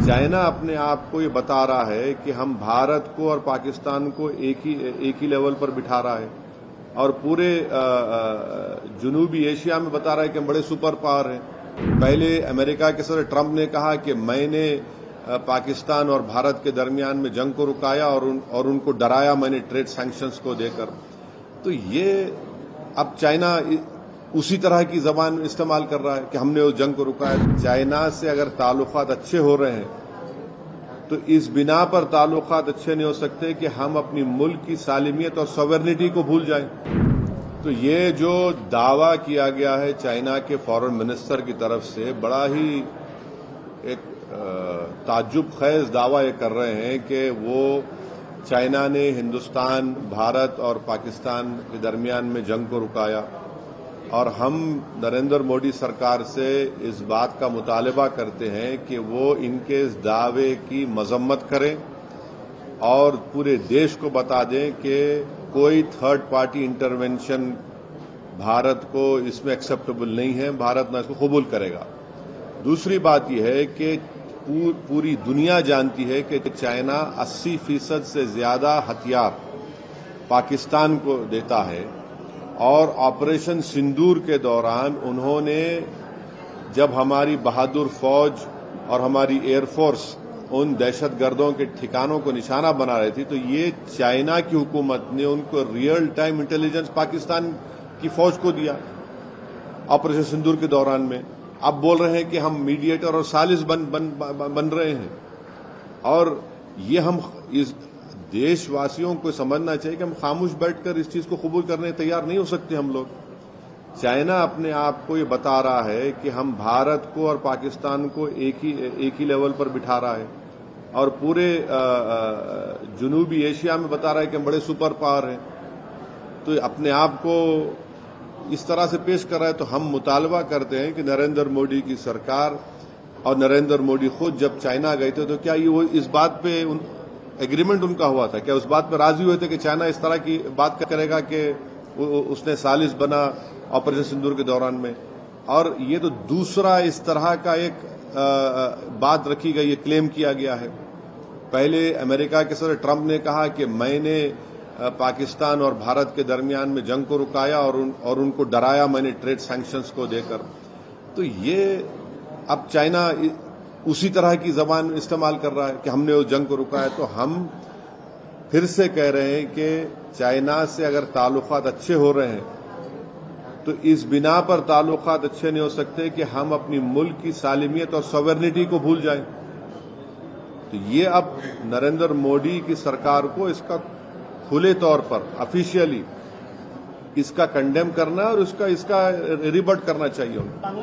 China अपने आप को ये बता रहा है कि हम भारत को और पाकिस्तान को एक ही लेवल पर बिठा रहा है और पूरे जनूबी एशिया में बता रहा है कि हम बड़े सुपर पावर हैं। पहले अमेरिका के सदर ट्रंप ने कहा कि मैंने पाकिस्तान और भारत के दरमियान में जंग को रुकाया और उनको डराया मैंने ट्रेड सैंक्शंस को देकर। तो ये अब चाइना उसी तरह की जबान इस्तेमाल कर रहा है कि हमने उस जंग को रुकाया। चाइना से अगर ताल्लुकात अच्छे हो रहे हैं तो इस बिना पर ताल्लुकात अच्छे नहीं हो सकते कि हम अपनी मुल्क की सालिमियत और सॉवरेनिटी को भूल जाएं। तो ये जो दावा किया गया है चाइना के फॉरेन मिनिस्टर की तरफ से, बड़ा ही एक ताज्जुब खेज दावा ये कर रहे हैं कि वो चाइना ने हिंदुस्तान, भारत और पाकिस्तान के दरमियान में जंग को रुकाया और हम नरेंद्र मोदी सरकार से इस बात का मुतालबा करते हैं कि वो इनके इस दावे की मजम्मत करें और पूरे देश को बता दें कि कोई थर्ड पार्टी इंटरवेंशन भारत को इसमें एक्सेप्टेबल नहीं है, भारत न इसको कबूल करेगा। दूसरी बात यह है कि पूरी दुनिया जानती है कि चाइना 80% से ज्यादा हथियार पाकिस्तान को देता है और ऑपरेशन सिंदूर के दौरान उन्होंने, जब हमारी बहादुर फौज और हमारी एयरफोर्स उन दहशतगर्दों के ठिकानों को निशाना बना रही थी, तो ये चाइना की हुकूमत ने उनको रियल टाइम इंटेलिजेंस पाकिस्तान की फौज को दिया ऑपरेशन सिंदूर के दौरान में। अब बोल रहे हैं कि हम मीडिएटर और सालिस बन रहे हैं। और ये हम इस देशवासियों को समझना चाहिए कि हम खामोश बैठकर इस चीज को कबूल करने तैयार नहीं हो सकते हम लोग। चाइना अपने आप को ये बता रहा है कि हम भारत को और पाकिस्तान को एक ही लेवल पर बिठा रहा है और पूरे जनूबी एशिया में बता रहा है कि हम बड़े सुपर पावर हैं। तो अपने आप को इस तरह से पेश कर रहा है। तो हम मुतालबा करते हैं कि नरेंद्र मोदी की सरकार और नरेंद्र मोदी खुद जब चाइना गए थे तो क्या ये वो इस बात पे एग्रीमेंट उनका हुआ था, क्या उस बात पर राजी हुए थे कि चाइना इस तरह की बात करेगा कि उसने सालिस बना ऑपरेशन सिंदूर के दौरान में। और ये तो दूसरा इस तरह का एक बात रखी गई, ये क्लेम किया गया है। पहले अमेरिका के सदर ट्रंप ने कहा कि मैंने पाकिस्तान और भारत के दरमियान में जंग को रुकाया और उनको डराया मैंने ट्रेड सैंक्शंस को देकर। तो ये अब चाइना उसी तरह की जबान इस्तेमाल कर रहा है कि हमने उस जंग को रुकाया। तो हम फिर से कह रहे हैं कि चाइना से अगर ताल्लुकात अच्छे हो रहे हैं तो इस बिना पर ताल्लुकात अच्छे नहीं हो सकते कि हम अपनी मुल्क की सालिमियत और सॉवरेनिटी को भूल जाएं। तो ये अब नरेंद्र मोदी की सरकार को इसका खुले तौर पर ऑफिशियली इसका कंडेम करना और इसका रिबट करना चाहिए उनको।